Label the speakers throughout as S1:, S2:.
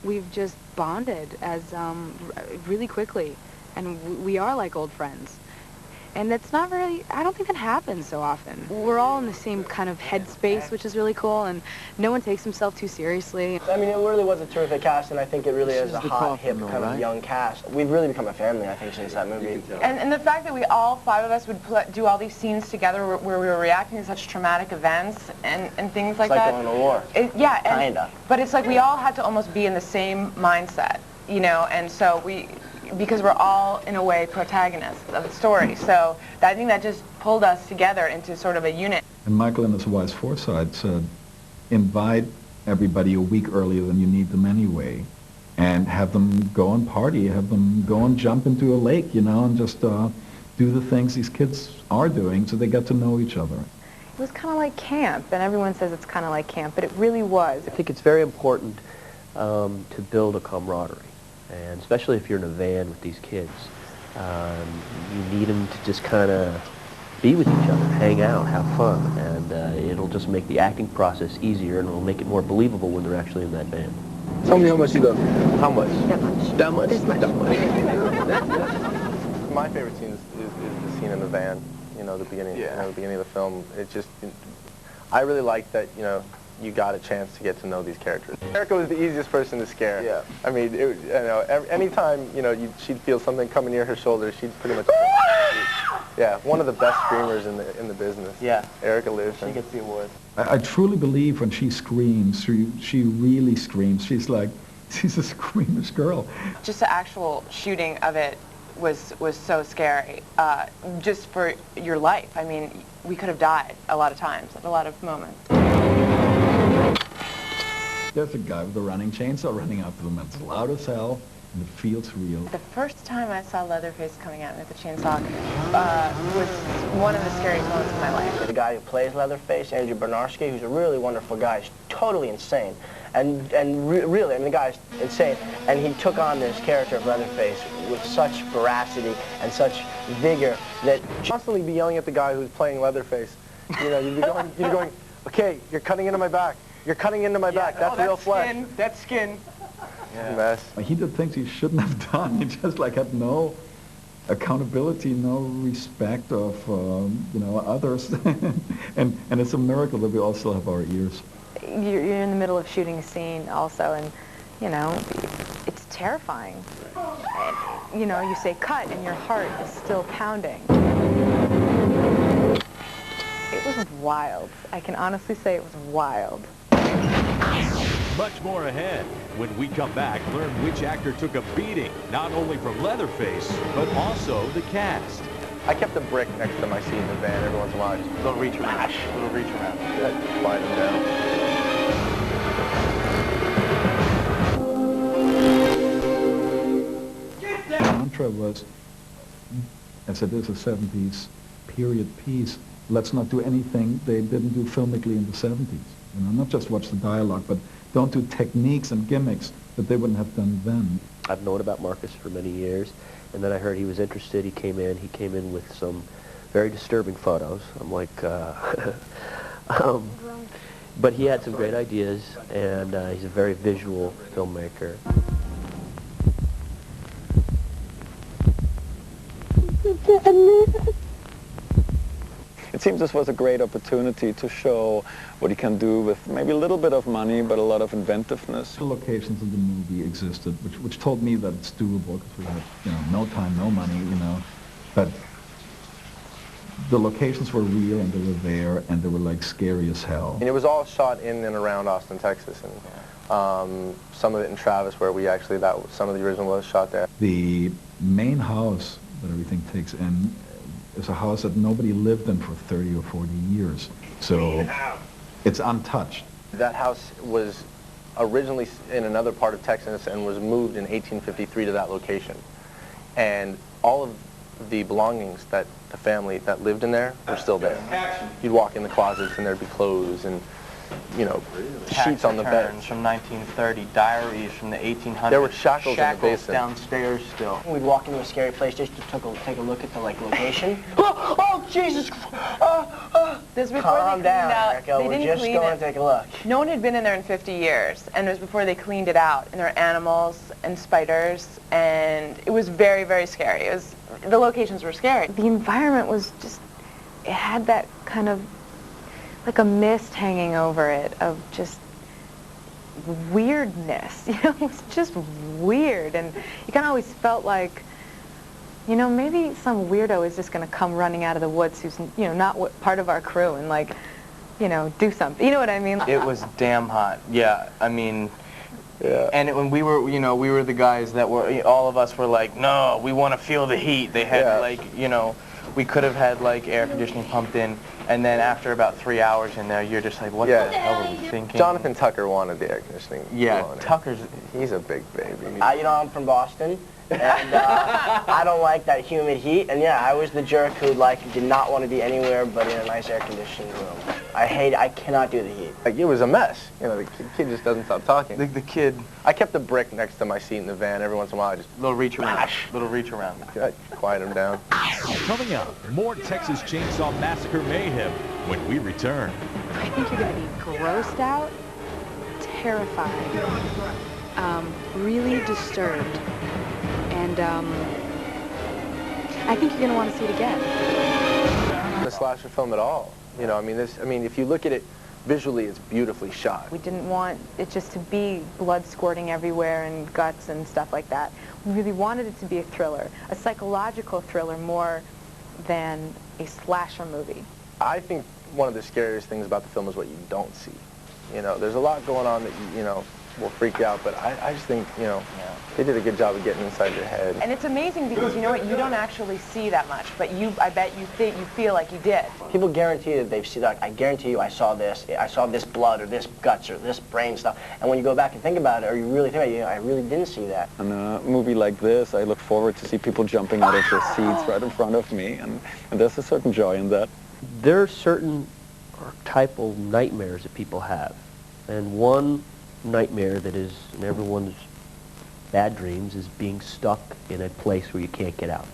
S1: we've just bonded as really quickly, and we are like old friends. And that's not really, I don't think that happens so often. We're all in the same kind of headspace, which is really cool, and no one takes himself too seriously.
S2: I mean, it really was a terrific cast, and I think it really is a hot, hip, kind of young cast. We've really become a family, I think, since that movie.
S3: And the fact that we all five of us would do all these scenes together where we were reacting to such traumatic events and things like that.
S2: It's like going to war.
S3: Yeah.
S2: Kinda.
S3: But it's like we all had to almost be in the same mindset, you know, and so because we're all, in a way, protagonists of the story. So I think that just pulled us together into sort of a unit.
S4: And Michael, in his wise foresight, said, invite everybody a week earlier than you need them anyway, and have them go and party, have them go and jump into a lake, you know, and just do the things these kids are doing so they get to know each other.
S1: It was kind of like camp, and everyone says it's kind of like camp, but it really was.
S5: I think it's very important to build a camaraderie. And especially if you're in a van with these kids, you need them to just kind of be with each other, hang out, have fun, and it'll just make the acting process easier, and it'll make it more believable when they're actually in that van.
S6: Tell me how much you love.
S5: How much?
S1: That much.
S5: That much?
S1: This much.
S5: That much.
S7: My favorite scene is the scene in the van, you know, the beginning, you know, the beginning of the film. It just, I really like that, you know, you got a chance to get to know these characters. Erica was the easiest person to scare.
S6: Yeah.
S7: I mean, you know, anytime, you know, she'd feel something coming near her shoulder, she'd pretty much. Yeah, one of the best screamers in the business.
S2: Yeah.
S7: Erica lives.
S2: She gets the award.
S4: I truly believe when she screams, she really screams. She's a squeamish girl.
S3: Just the actual shooting of it was so scary, just for your life. I mean, we could have died a lot of times, at a lot of moments.
S4: There's a guy with a running chainsaw running after them. It's loud as hell, and it feels real.
S3: The first time I saw Leatherface coming at me with a chainsaw was one of the scariest moments of my life.
S2: The guy who plays Leatherface, Andrew Bernarski, who's a really wonderful guy. He's totally insane. And really, I mean, the guy's insane. And he took on this character of Leatherface with such veracity and such vigor that...
S7: Constantly be yelling at the guy who's playing Leatherface. You know, you'd be going, okay, you're cutting into my back. You're cutting into my back. That's real flesh.
S3: Skin. That's skin.
S7: Yeah. Mess.
S4: He did things he shouldn't have done. He just had no accountability, no respect of you know, others, and it's a miracle that we all still have our ears.
S1: You're in the middle of shooting a scene also, and you know, it's terrifying. You know, you say cut, and your heart is still pounding. It was wild. I can honestly say it was wild.
S8: Much more ahead. When we come back, learn which actor took a beating, not only from Leatherface, but also the cast.
S7: I kept a brick next to my seat in the van every once in a while. Just a little reach around. Little reach around. Yeah, slide them down.
S4: The mantra was, as it is a 70s period piece, let's not do anything they didn't do filmically in the 70s. You know, not just watch the dialogue, but don't do techniques and gimmicks that they wouldn't have done then.
S5: I've known about Marcus for many years, and then I heard he was interested. He came in with some very disturbing photos. I'm like, but he had some great ideas, and he's a very visual filmmaker.
S6: It seems this was a great opportunity to show what he can do with maybe a little bit of money, but a lot of inventiveness.
S4: The locations of the movie existed, which told me that it's doable, because we had, you know, no time, no money, you know, but the locations were real, and they were there, and they were like scary as hell.
S7: And it was all shot in and around Austin, Texas, and some of it in Travis, where we actually, some of the original was shot there.
S4: The main house that everything takes in is a house that nobody lived in for 30 or 40 years. So it's untouched.
S7: That house was originally in another part of Texas and was moved in 1853 to that location. And all of the belongings that the family that lived in there were still there. You'd walk in the closets and there'd be clothes and, you know, sheets on the bed.
S2: From 1930, diaries from the 1800s.
S7: There were shackles in the basement.
S2: Downstairs still. We'd walk into a scary place just to take a look at the location. Oh, Jesus!
S3: This was before
S2: Calm
S3: they cleaned
S2: down,
S3: out.
S2: Erica.
S3: They
S2: We're
S3: didn't
S2: just
S3: clean
S2: going
S3: it.
S2: to take a look.
S3: No one had been in there in 50 years, and it was before they cleaned it out. And there were animals and spiders, and it was very, very scary. It was, the locations were scary. The environment was just, it had that kind of, like a mist hanging over it of just weirdness. You know, it was just weird, and you kind of always felt like, you know, maybe some weirdo is just going to come running out of the woods who's, you know, not part of our crew and, like, you know, do something. You know what I mean?
S9: It was damn hot. Yeah, I mean,
S6: Yeah.
S9: and when we were, you know, we were the guys that were, all of us were like, no, we want to feel the heat. They had, like, you know, we could have had, like, air conditioning pumped in, and then after about 3 hours in there, you're just like, what the hell were we thinking?
S7: Jonathan Tucker wanted the air conditioning.
S9: Yeah,
S7: blown in.
S9: Tucker's,
S7: He's a big baby.
S2: You know, I'm from Boston, and I don't like that humid heat. And yeah, I was the jerk who did not want to be anywhere but in a nice air-conditioned room. I cannot do the heat.
S7: Like, it was a mess. You know, the kid just doesn't stop talking.
S9: the kid,
S7: I kept a brick next to my seat in the van. Every once in a while, I just
S9: little reach around,
S7: quiet him down.
S8: Coming up, more Texas Chainsaw Massacre mayhem when we return.
S1: I think you're going to be grossed out, terrified, really disturbed, and I think you're going to want to see it again.
S7: The slasher film at all. You know, I mean, if you look at it visually, it's beautifully shot.
S3: We didn't want it just to be blood squirting everywhere and guts and stuff like that. We really wanted it to be a thriller, a psychological thriller more than a slasher movie.
S7: I think one of the scariest things about the film is what you don't see. You know, there's a lot going on that, you know, will freak you out, but I just think, you know, they did a good job of getting inside your head.
S3: And it's amazing because, you know what, you don't actually see that much, but I bet you feel like you did.
S2: People guarantee that they've seen, like, I guarantee you I saw this blood or this guts or this brain stuff. And when you go back and think about it, or you really think about it, you know, I really didn't see that.
S6: In a movie like this, I look forward to see people jumping out of their seats right in front of me, and there's a certain joy in that.
S5: There are certain archetypal nightmares that people have, and one nightmare that is in everyone's bad dreams is being stuck in a place where you can't get out.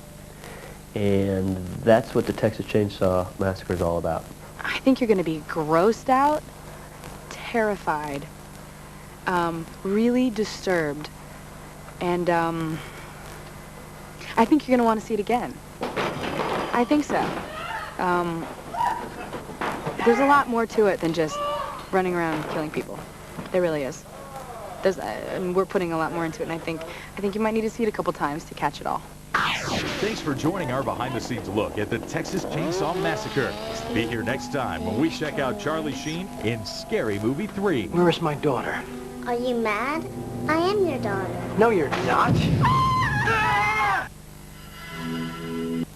S5: And that's what the Texas Chainsaw Massacre is all about.
S1: I think you're going to be grossed out, terrified, really disturbed, and I think you're going to want to see it again. I think so. There's a lot more to it than just running around killing people. There really is. We're putting a lot more into it, and I think you might need to see it a couple times to catch it all.
S8: Thanks for joining our behind-the-scenes look at the Texas Chainsaw Massacre. Be here next time when we check out Charlie Sheen in Scary Movie 3.
S2: Where is my daughter?
S10: Are you mad? I am your daughter.
S2: No, you're not.